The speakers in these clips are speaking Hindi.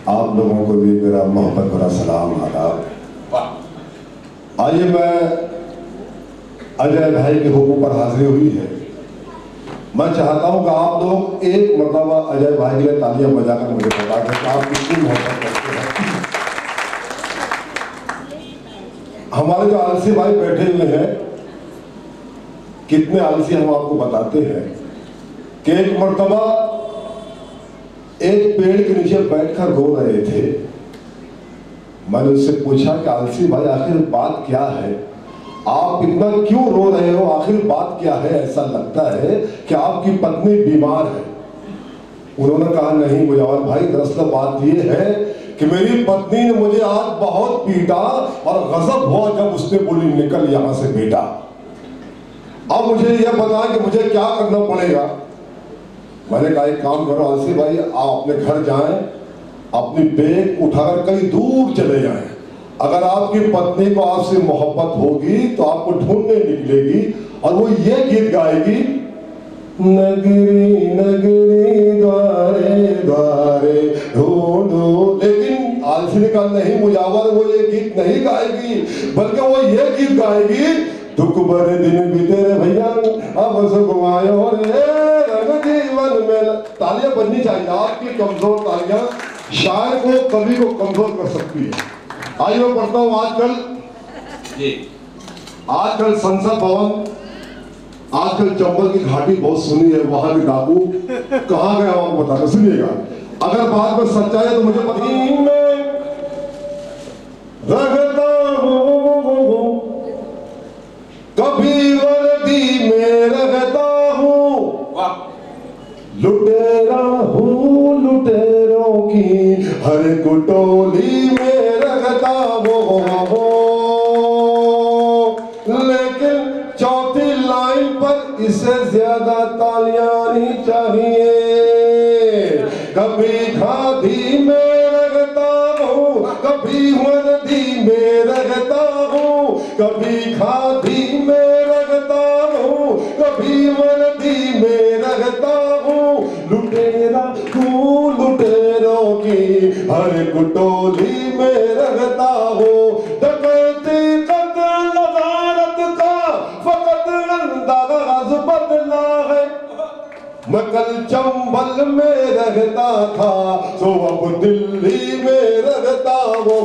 आप लोगों को भी मेरा मोहब्बत भरा सलाम आदाब। आइए, मैं अजय भाई के हुक्म पर हाजिरी हुई है। मैं चाहता हूं कि आप लोग एक मरतबा अजय भाई के लिए तालियां बजाकर मुझे बता दें कि आप कितनी मोहब्बत करते हैं। हमारे जो आलसी भाई बैठे हुए हैं, कितने आलसी हम आपको बताते हैं कि एक मरतबा एक पेड़ के नीचे बैठकर रो रहे थे। मैंने उससे पूछा कि आलसी भाई, आखिर बात क्या है, आप इतना क्यों रो रहे हो, आखिर बात क्या है, ऐसा लगता है कि आपकी पत्नी बीमार है। उन्होंने कहा, नहीं मुजावर भाई, दरअसल बात यह है कि मेरी पत्नी ने मुझे आज बहुत पीटा और गजब हुआ जब उसने बोली, निकल यहां से बेटा। अब मुझे यह बता कि मुझे क्या करना पड़ेगा। मैंने कहा, एक काम करो आलसी भाई, आप अपने घर जाएं, अपनी बैग उठाकर कहीं दूर चले जाएं। अगर आपकी पत्नी को आपसे मोहब्बत होगी तो आपको ढूंढने निकलेगी और वो ये गीत गाएगी, नगरी नगरी द्वारे द्वारे ढूंढो। लेकिन आलसी ने कहा, नहीं मुजावर, वो ये गीत नहीं गाएगी, बल्कि वो ये गीत गाएगी, दुख बड़े दिन बीते रे भैया, अब सुगमायो रे रंग जीवन में। तालियां बजनी चाहिए, आपकी कमजोर तालियां शायर को, कवि को कमजोर कर सकती है। आइए मैं पढ़ता हूं। आजकल संसद भवन, आजकल चंबल की घाटी बहुत सुनी है, वहां के डाकू कहां गए आपको बताना, सुनिएगा। अगर बात में सच्चाई है तो मुझे पता रखता हूं, कभी वर्दी में रहता हूं, लुटेरा हूं लुटेरों की हर कुटोली में रखता हूं। लेकिन चौथी लाइन पर इससे ज्यादा तालियां नहीं चाहिए। कभी खादी में रखता हूं, कभी वर्दी में रखता हूं, कभी खादी में रखता हूं, कभी वर्दी में रखता हूं, लुटेरा हूं लुटेरों की हर कुटोली में रखता हूं। डकैती कत्ल गारत का फकत अंदाज बदला है। मैं कल चंबल में रहता था, सो अब दिल्ली में रहता वो।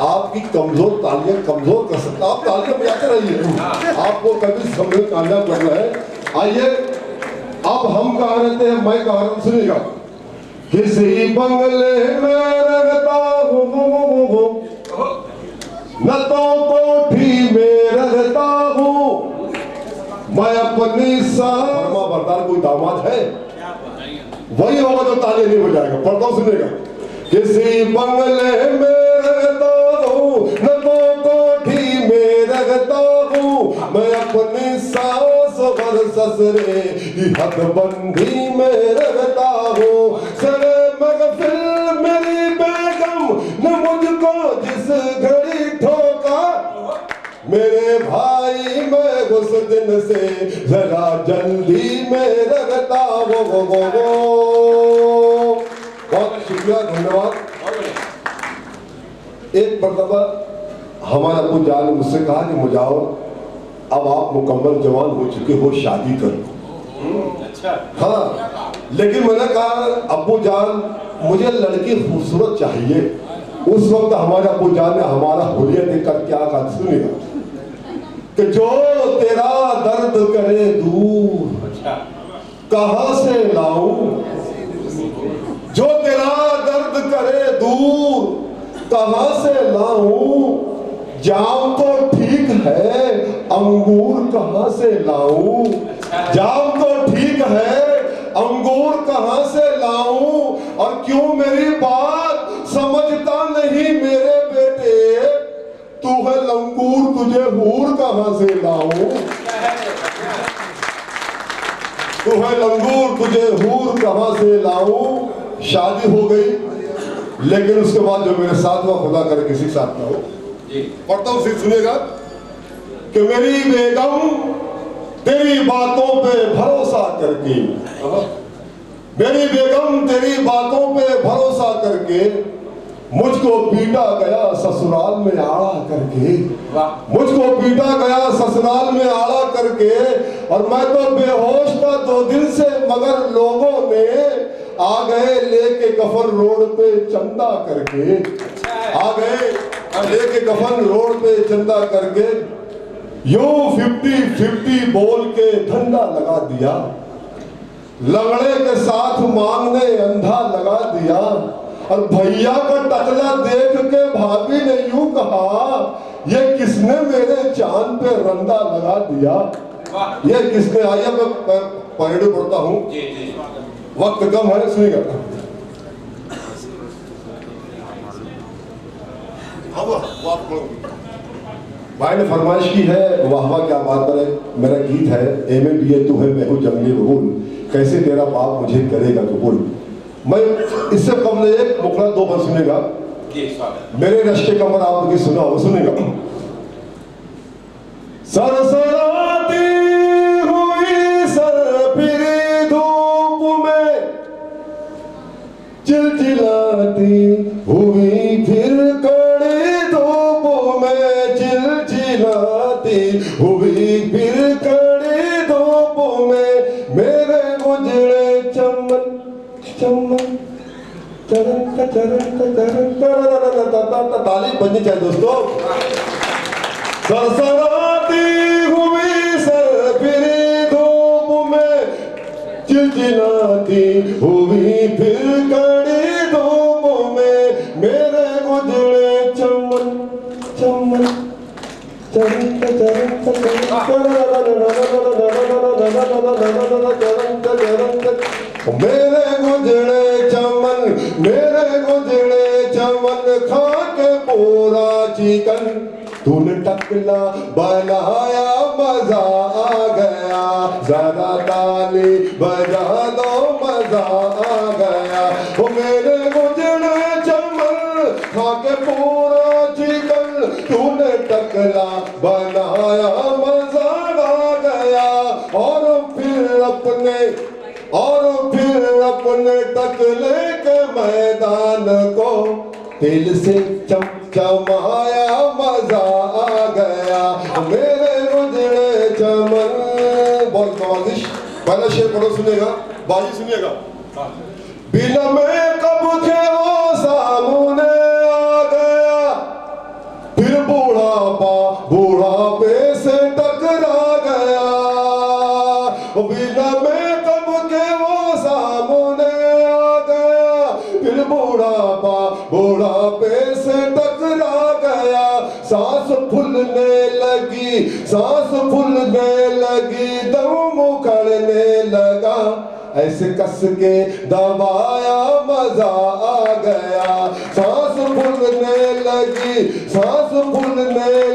आपकी कमजोर तालियां कमजोर कर सकता, आप तालियां बजाते रहिए, आपको कभी समझ कामयाब करना है। आइए, अब हम कहा रहते हैं, मैं कहा रहा हूं, सुनिएगा। किसी बंगले में रहता हूँ, न तो कोठी में रहता हूँ, मैं अपनी फरमा बरदार कोई दामाद है, वही होगा जो ताली नहीं बजाएगा। पढ़ता हूं, सुनिएगा। किसी बंगले में रहता हूँ, न तो कोठी में रहता हूँ, मैं अपनी सास और ससुरे की हदबंदी में रहता हूँ। सरे महफिल मेरी बेगम ने मुझको जिस घड़ी ठोका, मेरे भाई मैं उस दिन से जरा जल्दी में रहता वो। बहुत शुक्रिया, धन्यवाद। एक मरतबा हमारे अब्बू जान ने मुझसे कहा कि मुजावर, अब आप मुकम्मल जवान हो चुके हो, शादी कर लो। अच्छा। हाँ, लेकिन मैंने कहा, अब्बू जान मुझे लड़की खूबसूरत चाहिए। उस वक्त हमारे अब्बू जान ने हमारा हुलिया देखकर क्या कहा, सुनिएगा, कि जो तेरा दर्द करे दूर कहां से लाऊं, जो तेरा दर्द करे दूर कहां से लाऊं, जाम तो ठीक है अंगूर कहां से लाऊं, जाम तो ठीक है अंगूर कहां से लाऊं। और क्यों मेरी बात समझता नहीं मेरे बेटे, तू है लंगूर, तुझे हूर कहां से लाऊं, तू है लंगूर, तुझे हूर कहां से लाऊं। शादी हो गई, लेकिन उसके बाद जो मेरे साथ हुआ खुदा करे किसी के साथ ना हो। पढ़ता हूँ, फिर सुनिएगा कि मेरी बेगम तेरी बातों पे भरोसा करके, मेरी बेगम तेरी बातों पे भरोसा करके मुझको पीटा गया ससुराल में आड़ा करके, मुझको पीटा गया ससुराल में आड़ा करके, और मैं तो बेहोश था 2 दिन से, मगर लोगों ने आ गए लेके कफन रोड पे चंदा करके, आ गए लेके कफन रोड पे चंदा करके, यूं 50-50 बोल के धंधा लगा दिया, लंगड़े के साथ मांगने अंधा लगा दिया, और भैया का टकला देख के भाभी ने यूं कहा, ये किसने मेरे चांद पे रंदा लगा दिया, ये किसने। आइए मैं परेड पढ़ता हूँ, वक्त कम है, सुनिएगा। भाई ने फरमाइश की है, वाह वाह क्या बात है, मेरा गीत है, एमे बीए तू है मैं हूँ जंगली बबूल, कैसे तेरा बाप मुझे करेगा कबूल। मैं इससे कम एक मुखड़ा 2 बार सुनेगा, मेरे रश्के कमर आपने सुना हो, सुनेगा। सरसराती हुई सरफिरी धूप में, चिलचिलाती हुई फिर कड़ी धूप में, चिलचिलाती हुई फिर कड़ी धूप में, मेरे गुजरे चमन चमन चरण ताली बजनी चाहिए दोस्तों। सरसराती हुई सरफिरी धूप में, चिलचिलाती हुई फिर कड़ी धूप में, मेरे गुजरे चमन चमन चरण मेरे गुजरे चमन, मेरे गुजरे चमन, खा के पूरा चिकन तूने टकला बनाया, मजा आ गया, जरा ताली बजा दो, मजा आ गया। वो मेरे गुजरे चमन, खा के पूरा चिकन तूने टकला बनाया, मजा आ गया। और फिर अपने टकले के मैदान को दिल से चमचमाया, मजा आ गया, मेरे गुजरे चमन। बहुत नवाजिश, पहला शेर पढ़ो, सुनेगा बाजी, सुनिएगा। बिना में कब के वो सामने आ गया, फिर बूढ़ापे से टकरा गया, बिना में कब के वो सामने आ गया, फिर बूढ़ापे से टकरा गया। सांस फूलने लगी, दम उखड़ने लगा, ऐसे कस के दबाया, मजा आ गया। सांस फूलने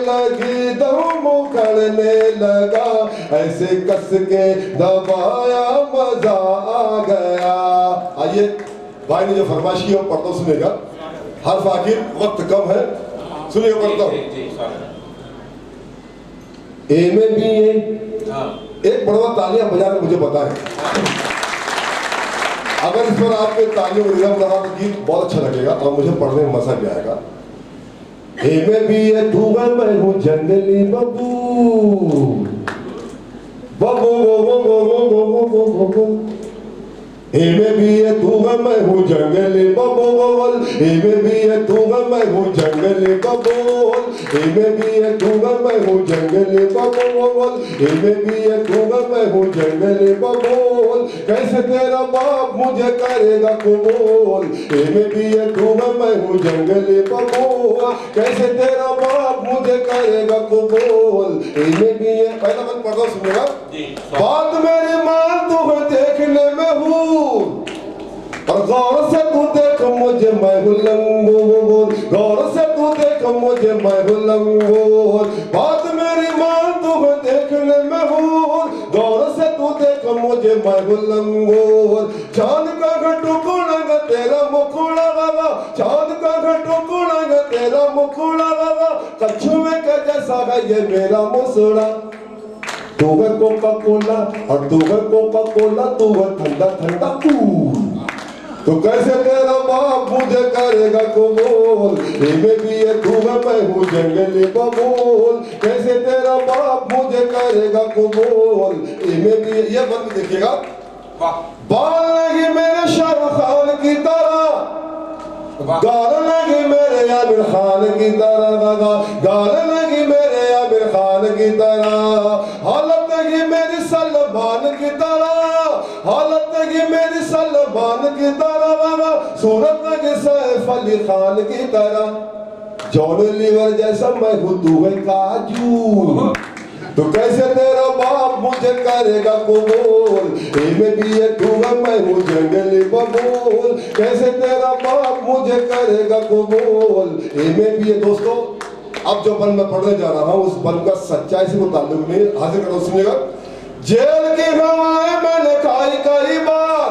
लगी, दम उखड़ने लगा, ऐसे कस के दबाया, मजा आ गया। आइए, भाई ने जो फरमाइश की वो पढ़ता हूं, सुनेगा। हर्फ आखिर, वक्त कम है, सुनिए पढ़ता हूं। ए में भी एक बड़ा तालियां बजाने मुझे पता है, अगर इस पर आपके तालियों में रिदम लगा तो गीत बहुत अच्छा लगेगा और मुझे पढ़ने में मजा भी आएगा। ए में भी है तू मैं हूँ जंगली बबू, बबू बबू बबू बबू बबू। ए में भी है तू मैं हूँ जंगली बबूल, ए में भी है तू मैं हूँ जंगली बबूल, ए में भी है तू मैं हूँ जंगली बबूल, ए में भी है तू मैं हूँ जंगली बबूल, कैसे तेरा बाप मुझे करेगा कबूल। ए में भी है तू मैं हूँ जंगली बबूल, कैसे तेरा बाप मुझे करेगा कबूल। ए में भी है, पहला मत पढ़ो, सुनेगा। बात मेरी मान तू देखने में हूँ, और गौर से तू देख मुझे मैं हूँ लंगूर, गौर से तू देख मुझे मैं हूँ लंगूर। बात मेरी मान तू देखने में हूँ, गौर से तू देख मुझे मैं हूँ लंगूर। चांद का टुकड़ा तेरा मुखड़ा, चांद कछुए के जैसा है ये मेरा मुसड़ा। तू है कोका कोला और तू है कोका कोला, तू है ठंडा ठंडा कूल। तो कैसे तेरा बाप मुझे करेगा कबूल, में भी ये तू है मैं हूँ जंगली बबूल। कैसे तेरा बाप मुझे करेगा कबूल, में भी ये बंद देखिएगा। बाल लगी मेरे शाहरुख खान की तरह, गाल लगी मेरे आमिर खान की तरह, गाल लगी मेरे आमिर खान की तरह, हालत लगी मेरी सलमान की तरह, हालत लगी मेरी सलमान की तरह, सूरत लगी सैफ अली खान की तरह। जॉन लीवर जैसा मैं हूँ तू है काजू। तो कैसे तेरा बाप मुझे करेगा कबूल, में भी ये तू है मैं हूँ जंगली बबूल। कैसे तेरा बाप मुझे करेगा कबूल, में भी ये। दोस्तों अब जो बन मैं पढ़ने जा रहा हूँ उस बन का सच्चाई से मुताल्लिक में हाजिर करो, सुनिएगा। जेल की हवाएं मैंने खाई कई बार,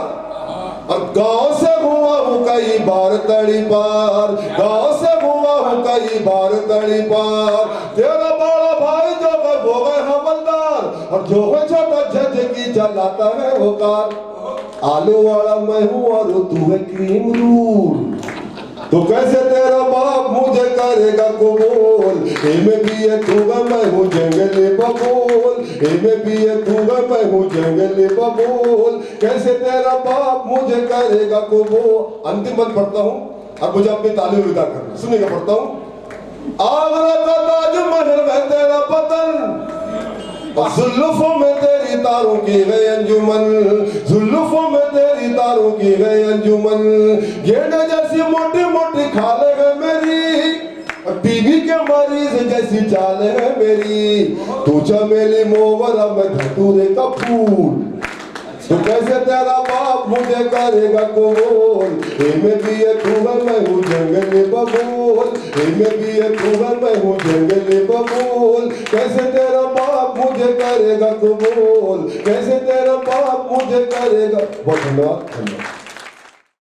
और गांव से हुआ हूँ कई बार तड़ी पार, गांव से हुआ हूँ कई बार तड़ी पार। तेरा बड़ा भाई जो है वो है हवलदार, और जो है छोटा जज की जलाता है वो कार। आलू वाला मैं हूँ और तू है क्रीम रूल। तो कैसे तेरा बाप मुझे करेगा कबूल, में भी ये तू है मैं हूँ जंगली बबूल, में भी ये तू है मैं हूँ जंगली बबूल। कैसे तेरा बाप मुझे करेगा कबूल। अंतिम बंद पढ़ता हूँ, अब मुझे अपनी तालीम विदा करना, सुनिएगा पढ़ता हूँ। आगरा का ताजमहल में तेरा पतन, जुल्फों में तेरी तारों की गई अंजुमन, जुल्फों में तेरी तारों की गई अंजुमन। गेंडे जैसी मोटी मोटी खाले है मेरी, टीबी के मरीज जैसी चाल है मेरी। तू चमेली मोगरा में धतूरे का फूल। तो कैसे तेरा बाप मुझे करेगा कबूल, में भी ये तू है मैं हूँ जंगली बबूल, में भी ये तू है मैं हूँ जंगली बबूल। कैसे तेरा बाप मुझे करेगा कबूल, कैसे तेरा बाप मुझे करेगा। बहुत धन्यवाद।